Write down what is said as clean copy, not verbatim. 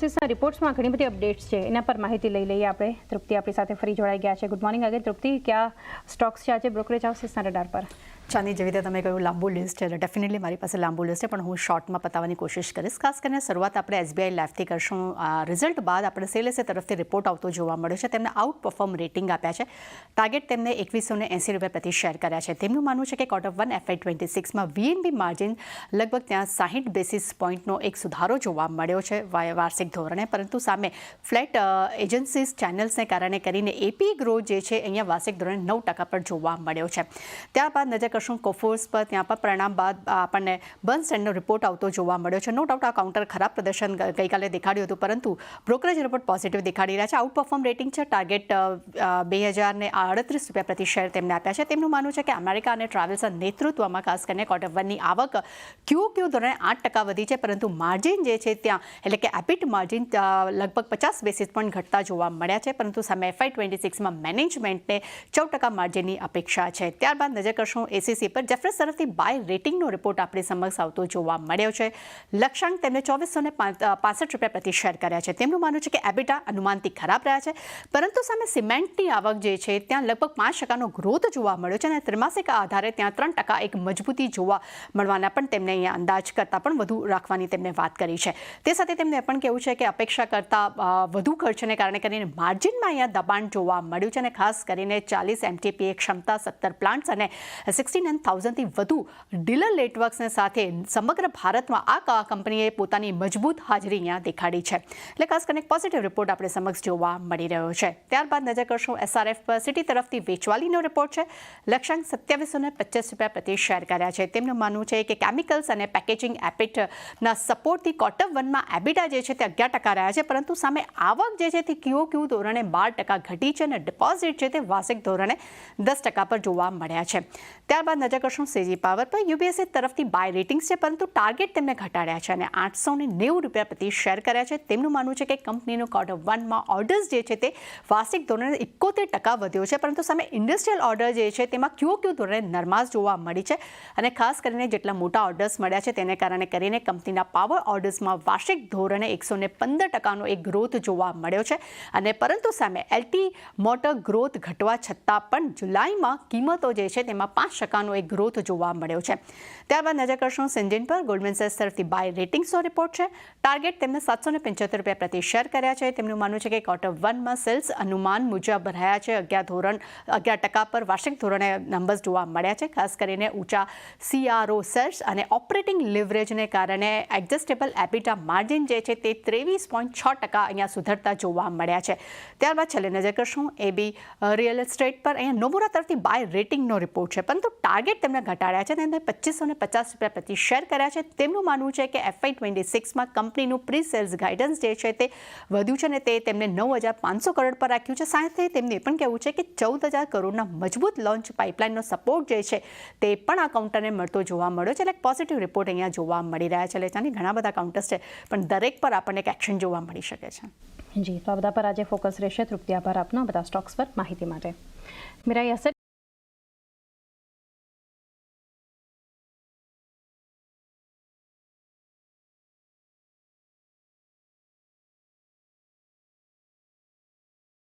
હાઉસીસના રિપોર્ટ્સમાં ઘણી બધી અપડેટ્સ છે, એના પર માહિતી લઈ લઈએ આપણે. તૃપ્તિ આપણી સાથે ફરી જોડાઈ ગયા છે. ગુડ મોર્નિંગ અગેન તૃપ્તિ. કયા સ્ટોક્સ છે આજે બ્રોકરેજ હાઉસીસના રડાર પર? ચાંદી, જેવી રીતે તમે કહ્યું લાંબુ લિસ્ટ છે, ડેફિનેટલી મારી પાસે લાંબુ લિસ્ટ છે, પણ હું શોર્ટમાં પતાવવાની કોશિશ કરીશ. ખાસ કરીને શરૂઆત આપણે એસબીઆઈ લાઈફથી કરશું. રિઝલ્ટ બાદ આપણે સેલેસે તરફથી રિપોર્ટ આવતો જોવા મળ્યો છે. તેમને આઉટ પરફોર્મ રેટિંગ આપ્યા છે. ટાર્ગેટ તેમને 2180 રૂપિયા પ્રતિ શેર કર્યા છે. તેમનું માનવું છે કે Q1 FY26માં VNB માર્જિન લગભગ ત્યાં 60 બેસિસ પોઈન્ટનો એક સુધારો જોવા મળ્યો છે વાર્ષિક ધોરણે, પરંતુ સામે ફ્લેટ એજન્સીસ ચેનલ્સને કારણે કરીને એપી ગ્રોથ જે છે અહીંયા વાર્ષિક ધોરણે 9% પર જોવા મળ્યો છે. ત્યારબાદ નજર કરશું કોફોર્સ પર. ત્યાં પણ પરિણામ બાદ આપણને બર્નસ્ટેન્ડનો રિપોર્ટ આવતો જોવા મળ્યો છે. નો ડાઉટ આ કાઉન્ટર ખરાબ પ્રદર્શન ગઈકાલે દેખાડ્યું હતું, પરંતુ બ્રોકરેજ રિપોર્ટ પોઝિટિવ દેખાડી રહ્યા છે. આઉટ પરફોર્મ રેટિંગ છે. ટાર્ગેટ 2038 રૂપિયા પ્રતિ શેર તેમને આપ્યા છે. તેમનું માનવું છે કે અમેરિકા અને ટ્રાવેલ્સના નેતૃત્વમાં ખાસ કરીને Q1ની આવક ક્યુ ધોરણે 8% વધી છે, પરંતુ માર્જિન જે છે ત્યાં એટલે કે એપિટ માર્જિન લગભગ 50 બેસિસ પોઈન્ટ ઘટતા જોવા મળ્યા છે, પરંતુ સામે FY26માં મેનેજમેન્ટને 14% માર્જિનની અપેક્ષા છે. ત્યારબાદ નજર કરશું એસીસી પર. જેફરસ તરફથી બાય રેટિંગનો રિપોર્ટ આપણી સમક્ષ આવતો જોવા મળ્યો છે. લક્ષ્યાંક તેમને 2465 રૂપિયા પ્રતિ શેર કર્યા છે. તેમનું માનવું છે કે એબિટા અનુમાનથી ખરાબ રહ્યા છે, પરંતુ સામે સિમેન્ટની આવક જે છે ત્યાં લગભગ 5%નો ગ્રોથ જોવા મળ્યો છે, અને ત્રિમાસિક આધારે ત્યાં 3% એક મજબૂતી જોવા મળવાના પણ તેમને અહીંયા અંદાજ કરતાં પણ વધુ રાખવાની તેમને વાત કરી છે. તે સાથે તેમને પણ કહેવું છે કે અપેક્ષા કરતાં વધુ ખર્ચને કારણે કરીને માર્જિનમાં અહીંયા દબાણ જોવા મળ્યું છે, અને ખાસ કરીને 40 MTPA ક્ષમતા 17 પ્લાન્ટ્સ અને 69,000થી વધુ ડીલર નેટવર્ક્સને સાથે સમગ્ર ભારતમાં આ કંપનીએ પોતાની મજબૂત હાજરી અહીંયા દેખાડી છે. એટલે ખાસ કરીને પોઝિટિવ રિપોર્ટ આપણે સમક્ષ જોવા મળી રહ્યો છે. ત્યારબાદ નજર કરશું SRF પર. સિટી તરફથી વેચવાલીનો રિપોર્ટ છે. લક્ષ્યાંક 2725 રૂપિયા પ્રતિ શેર કર્યા છે. તેમનું માનવું છે કે કેમિકલ્સ અને પેકેજિંગ એપિટના સપોર્ટથી Q1માં એબિટા જે છે તે 11% રહ્યા છે, પરંતુ સામે આવક જે છે તે ક્યુ ધોરણે 12% ઘટી છે, અને ડિપોઝિટ છે તે વાર્ષિક ધોરણે 10% પર જોવા મળ્યા છે. ત્યારબાદ નજર કરશું CG પાવર પર. યુબીએસએ તરફથી બાય રેટિંગ્સ છે, પરંતુ ટાર્ગેટ તેમને ઘટાડ્યા છે અને 890 રૂપિયા પ્રતિ શેર કર્યા છે. તેમનું માનવું છે કે કંપનીનું Q1માં ઓર્ડર્સ જે છે તે વાર્ષિક ધોરણે 71% વધ્યો છે, પરંતુ સામે ઇન્ડસ્ટ્રીયલ ઓર્ડર જે છે તેમાં ક્યુ ધોરણે નરમાશ જોવા મળી છે, અને ખાસ કરીને જેટલા મોટા ઓર્ડર્સ મળ્યા છે તેને કારણે કરીને કંપનીના પાવર ઓર્ડર્સમાં વાર્ષિક ધોરણે 115%નો એક ગ્રોથ જોવા મળ્યો છે, અને પરંતુ સામે એલટી મોટર ગ્રોથ ઘટવા છતાં પણ જુલાઈમાં કિંમતો જે છે તેમાં 5%નો એક ગ્રોથ જોવા મળ્યો છે. ત્યારબાદ નજર કરશું સિન્જિન પર. ગોલ્ડમેન સેક્સ તરફથી બાય રેટિંગ્સનો રિપોર્ટ છે. ટાર્ગેટ તેમને 775 રૂપિયા પ્રતિ શેર કર્યા છે. તેમનું માનવું છે કે Q1માં સેલ્સ અનુમાન મુજબ રહ્યા છે 11% પર વાર્ષિક ધોરણે નંબર્સ જોવા મળ્યા છે. ખાસ કરીને ઊંચા CRO સેલ્સ અને ઓપરેટિંગ લિવરેજને કારણે એડજસ્ટેબલ એબિટા માર્જિન જે છે તે 23.6% અહીંયા સુધરતા જોવા મળ્યા છે. ત્યારબાદ છેલ્લે નજર કરશું AB રિયલ એસ્ટેટ પર. અહીંયા નોમુરા તરફથી બાય રેટિંગનો રિપોર્ટ છે, પરંતુ ટાર્ગેટ તેમને ઘટાડ્યા છે. તેમને 2550 રૂપિયા પ્રતિ શેર કર્યા છે. તેમનું માનવું છે કે FY26માં કંપનીનું પ્રી સેલ્સ ગાઈડન્સ જે છે તે વધ્યું છે, અને તે તેમને 9,500 કરોડ પર રાખ્યું છે. સાથે તેમને પણ કહેવું છે કે 14,000 કરોડના મજબૂત લોન્ચ પાઇપલાઇનનો સપોર્ટ જે છે તે પણ આ કાઉન્ટરને મળતો જોવા મળ્યો છે. એટલે પોઝિટિવ રિપોર્ટ અહીંયા જોવા મળી રહ્યા છે. એટલે ઘણા બધા કાઉન્ટર્સ છે, પણ દરેક પર આપણને એક એક્શન જોવા મળી શકે છે. જી, તો આ બધા પર આજે ફોકસ રહેશે. તૃપ્તિ, આભાર આપનો બધા સ્ટોક્સ પર માહિતી માટે. મીરા, એસેટ